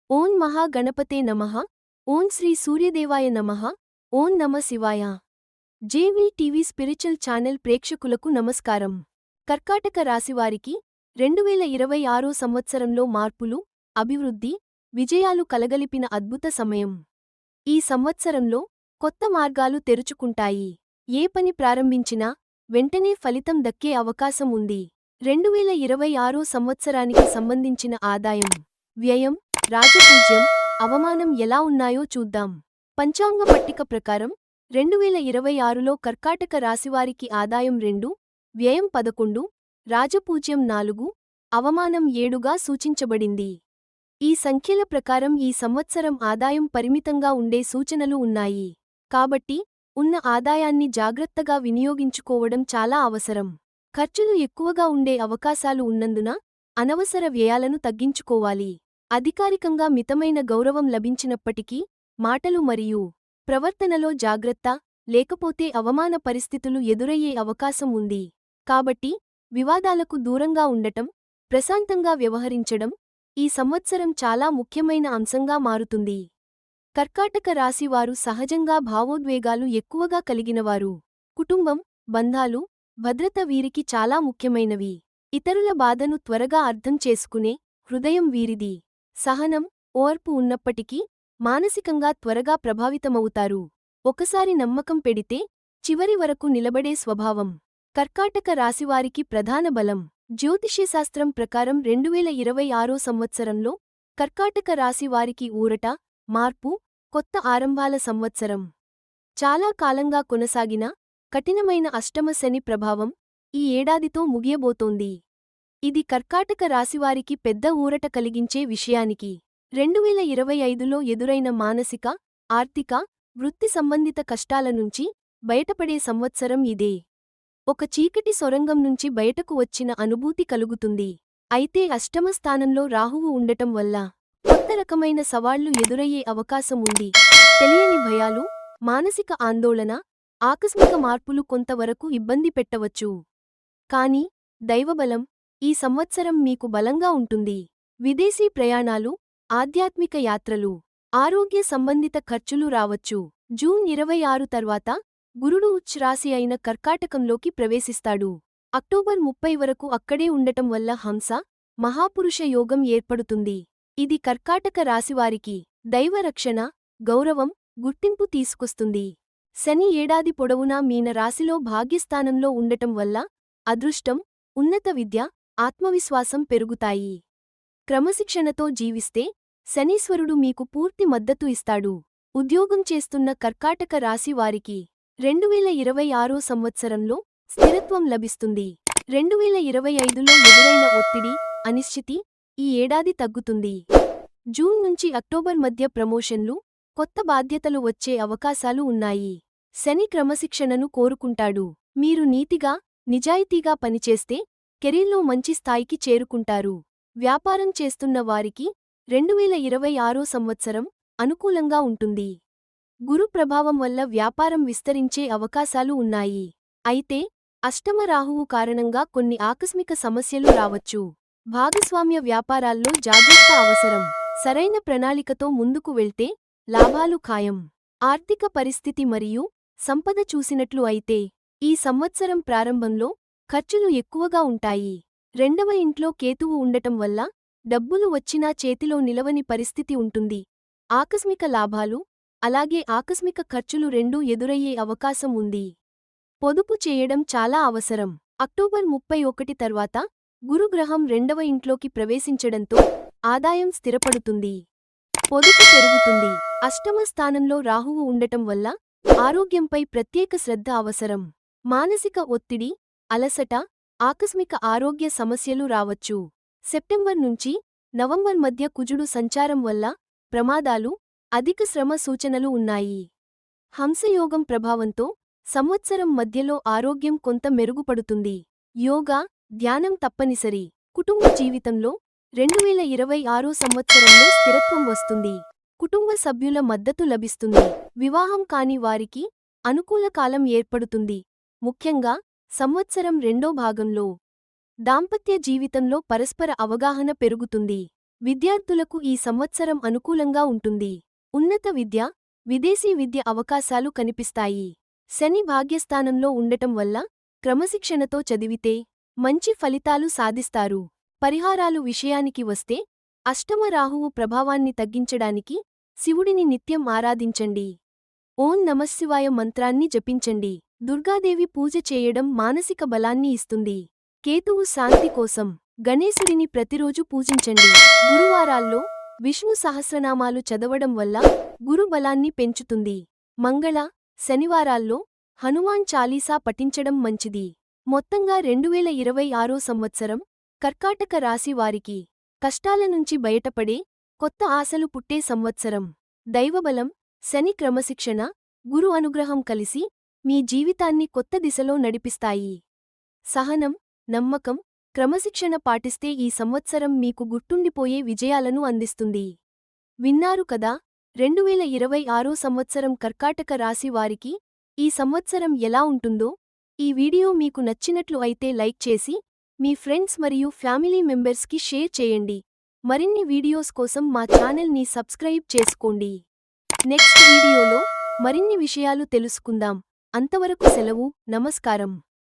ఓం మహాగణపతే నమః. ఓం శ్రీ సూర్యదేవాయ నమః. ఓం నమ శివాయ. జేవీ టీవీ స్పిరిచువల్ ఛానల్ ప్రేక్షకులకు నమస్కారం. కర్కాటక రాశివారికి 2026 సంవత్సరంలో మార్పులు, అభివృద్ధి, విజయాలు కలగలిపిన అద్భుత సమయం. ఈ సంవత్సరంలో కొత్త మార్గాలు తెరుచుకుంటాయి. ఏ పని ప్రారంభించినా వెంటనే ఫలితం దక్కే అవకాశం ఉంది. 2026 సంవత్సరానికి సంబంధించిన ఆదాయం, వ్యయం, రాజపూజ్యం, అవమానం ఎలా ఉన్నాయో చూద్దాం. పంచాంగ పట్టిక ప్రకారం 2026లో కర్కాటక రాశివారికి ఆదాయం 2, వ్యయం 11, రాజపూజ్యం 4, అవమానం 7గా సూచించబడింది. ఈ సంఖ్యల ప్రకారం ఈ సంవత్సరం ఆదాయం పరిమితంగా ఉండే సూచనలు ఉన్నాయి. కాబట్టి ఉన్న ఆదాయాన్ని జాగ్రత్తగా వినియోగించుకోవడం చాలా అవసరం. ఖర్చులు ఎక్కువగా ఉండే అవకాశాలు ఉన్నందున అనవసర వ్యయాలను తగ్గించుకోవాలి. అధికారికంగా మితమైన గౌరవం లభించినప్పటికీ మాటలు మరియు ప్రవర్తనలో జాగ్రత్త, లేకపోతే అవమాన పరిస్థితులు ఎదురయ్యే అవకాశం ఉంది. కాబట్టి వివాదాలకు దూరంగా ఉండటం, ప్రశాంతంగా వ్యవహరించడం ఈ సంవత్సరం చాలా ముఖ్యమైన అంశంగా మారుతుంది. కర్కాటక రాశివారు సహజంగా భావోద్వేగాలు ఎక్కువగా కలిగినవారు. కుటుంబం, బంధాలు, భద్రత వీరికి చాలా ముఖ్యమైనవి. ఇతరుల బాధను త్వరగా అర్థం చేసుకునే హృదయం వీరిది. సహనం, ఓర్పు ఉన్నప్పటికీ మానసికంగా త్వరగా ప్రభావితమవుతారు. ఒకసారి నమ్మకం పెడితే చివరి వరకు నిలబడే స్వభావం. కర్కాటక రాశివారికి ప్రధాన బలం. జ్యోతిష్యశాస్త్రం ప్రకారం 2026 సంవత్సరంలో కర్కాటక రాశివారికి ఊరట, మార్పు, కొత్త ఆరంభాల సంవత్సరం. చాలా కాలంగా కొనసాగిన కఠినమైన అష్టమ శని ప్రభావం ఈ ఏడాదితో ముగియబోతోంది. ఇది కర్కాటక రాశివారికి పెద్ద ఊరట కలిగించే విషయానికి 2025లో ఎదురైన మానసిక, ఆర్థిక, వృత్తి సంబంధిత కష్టాల నుంచి బయటపడే సంవత్సరం ఇదే. ఒక చీకటి సొరంగం నుంచి బయటకు వచ్చిన అనుభూతి కలుగుతుంది. అయితే అష్టమ స్థానంలో రాహువు ఉండటం వల్ల కొత్త రకమైన సవాళ్లు ఎదురయ్యే అవకాశం ఉంది. తెలియని భయాలు, మానసిక ఆందోళన, ఆకస్మిక మార్పులు కొంతవరకు ఇబ్బంది పెట్టవచ్చు. కానీ దైవబలం ఈ సంవత్సరం మీకు బలంగా ఉంటుంది. విదేశీ ప్రయాణాలు, ఆధ్యాత్మిక యాత్రలు, ఆరోగ్య సంబంధిత ఖర్చులు రావచ్చు. జూన్ 26 తర్వాత గురుడు ఉచ్చ రాశి అయిన కర్కాటకంలోకి ప్రవేశిస్తాడు. అక్టోబర్ 30 వరకు అక్కడే ఉండటం వల్ల హంస, మహాపురుష యోగం ఏర్పడుతుంది. ఇది కర్కాటక రాశివారికి దైవ రక్షణ, గౌరవం, గుర్తింపు తీసుకొస్తుంది. శని ఏడాది పొడవునా మీన రాశిలో భాగ్యస్థానంలో ఉండటం వల్ల అదృష్టం, ఉన్నత విద్య, ఆత్మవిశ్వాసం పెరుగుతాయి. క్రమశిక్షణతో జీవిస్తే శనీశ్వరుడు మీకు పూర్తి మద్దతు ఇస్తాడు. ఉద్యోగం చేస్తున్న కర్కాటక రాశి వారికి 2026 సంవత్సరంలో స్థిరత్వం లభిస్తుంది. 2025లో ఎదురైన ఒత్తిడి, అనిశ్చితి ఈ ఏడాది తగ్గుతుంది. జూన్ నుంచి అక్టోబర్ మధ్య ప్రమోషన్లు, కొత్త బాధ్యతలు వచ్చే అవకాశాలు ఉన్నాయి. శని క్రమశిక్షణను కోరుకుంటాడు. మీరు నీతిగా, నిజాయితీగా పనిచేస్తే కెరీర్లో మంచి స్థాయికి చేరుకుంటారు. వ్యాపారం చేస్తున్న వారికి 2026 సంవత్సరం అనుకూలంగా ఉంటుంది. గురు ప్రభావం వల్ల వ్యాపారం విస్తరించే అవకాశాలు ఉన్నాయి. అయితే అష్టమ రాహువు కారణంగా కొన్ని ఆకస్మిక సమస్యలు రావచ్చు. భాగస్వామ్య వ్యాపారాల్లో జాగ్రత్త అవసరం. సరైన ప్రణాళికతో ముందుకు వెళ్తే లాభాలు ఖాయం. ఆర్థిక పరిస్థితి మరియు సంపద చూసినట్లు అయితే ఈ సంవత్సరం ప్రారంభంలో ఖర్చులు ఎక్కువగా ఉంటాయి. రెండవ ఇంట్లో కేతువు ఉండటం వల్ల డబ్బులు వచ్చినా చేతిలో నిలవని పరిస్థితి ఉంటుంది. ఆకస్మిక లాభాలు, అలాగే ఆకస్మిక ఖర్చులు రెండూ ఎదురయ్యే అవకాశం ఉంది. పొదుపు చేయడం చాలా అవసరం. అక్టోబర్ 31 తర్వాత గురుగ్రహం రెండవ ఇంట్లోకి ప్రవేశించడంతో ఆదాయం స్థిరపడుతుంది. పొదుపు పెరుగుతుంది. అష్టమ స్థానంలో రాహువు ఉండటం వల్ల ఆరోగ్యంపై ప్రత్యేక శ్రద్ధ అవసరం. మానసిక ఒత్తిడి, అలసట, ఆకస్మిక ఆరోగ్య సమస్యలు రావచ్చు. సెప్టెంబర్ నుంచి నవంబర్ మధ్య కుజుడు సంచారం వల్ల ప్రమాదాలు, అధిక శ్రమ సూచనలు ఉన్నాయి. హంసయోగం ప్రభావంతో సంవత్సరం మధ్యలో ఆరోగ్యం కొంత మెరుగుపడుతుంది. యోగా, ధ్యానం తప్పనిసరి. కుటుంబ జీవితంలో 2026 సంవత్సరంలో స్థిరత్వం వస్తుంది. కుటుంబ సభ్యుల మద్దతు లభిస్తుంది. వివాహం కాని వారికి అనుకూల కాలం ఏర్పడుతుంది. ముఖ్యంగా సంవత్సరం రెండో భాగంలో దాంపత్య జీవితంలో పరస్పర అవగాహన పెరుగుతుంది. విద్యార్థులకు ఈ సంవత్సరం అనుకూలంగా ఉంటుంది. ఉన్నత విద్య, విదేశీ విద్య అవకాశాలు కనిపిస్తాయి. శని భాగ్యస్థానంలో ఉండటం వల్ల క్రమశిక్షణతో చదివితే మంచి ఫలితాలు సాధిస్తారు. పరిహారాలు విషయానికి వస్తే అష్టమ రాహువు ప్రభావాన్ని తగ్గించడానికి శివుడిని నిత్యం ఆరాధించండి. ఓం నమఃశివాయ మంత్రాన్ని జపించండి. దుర్గాదేవి పూజ చేయడం మానసిక బలాన్ని ఇస్తుంది. కేతువు శాంతి కోసం గణేశుడిని ప్రతిరోజు పూజించండి. గురువారాల్లో విష్ణు సహస్రనామాలు చదవడం వల్ల గురు బలాన్ని పెంచుతుంది. మంగళ, శనివారాల్లో హనుమాన్ చాలీసా పఠించడం మంచిది. మొత్తంగా 2026 సంవత్సరం కర్కాటక రాశి వారికి కష్టాల నుంచి బయటపడే కొత్త ఆశలు పుట్టే సంవత్సరం. దైవబలం, శని క్రమశిక్షణ, గురు అనుగ్రహం కలిసి మీ జీవితాన్ని కొత్త దిశలో నడిపిస్తాయి. సహనం, నమ్మకం, క్రమశిక్షణ పాటిస్తే ఈ సంవత్సరం మీకు గుర్తుండిపోయే విజయాలను అందిస్తుంది. విన్నారు కదా, 2026 సంవత్సరం కర్కాటక రాశి వారికి ఈ సంవత్సరం ఎలా ఉంటుందో. ఈ వీడియో మీకు నచ్చినట్లు అయితే లైక్ చేసి మీ ఫ్రెండ్స్ మరియు ఫ్యామిలీ మెంబర్స్కి షేర్ చేయండి. మరిన్ని వీడియోస్ కోసం మా ఛానల్ని సబ్స్క్రైబ్ చేసుకోండి. నెక్స్ట్ వీడియోలో మరిన్ని విషయాలు తెలుసుకుందాం. అంతవరకు సెలవు, నమస్కారం.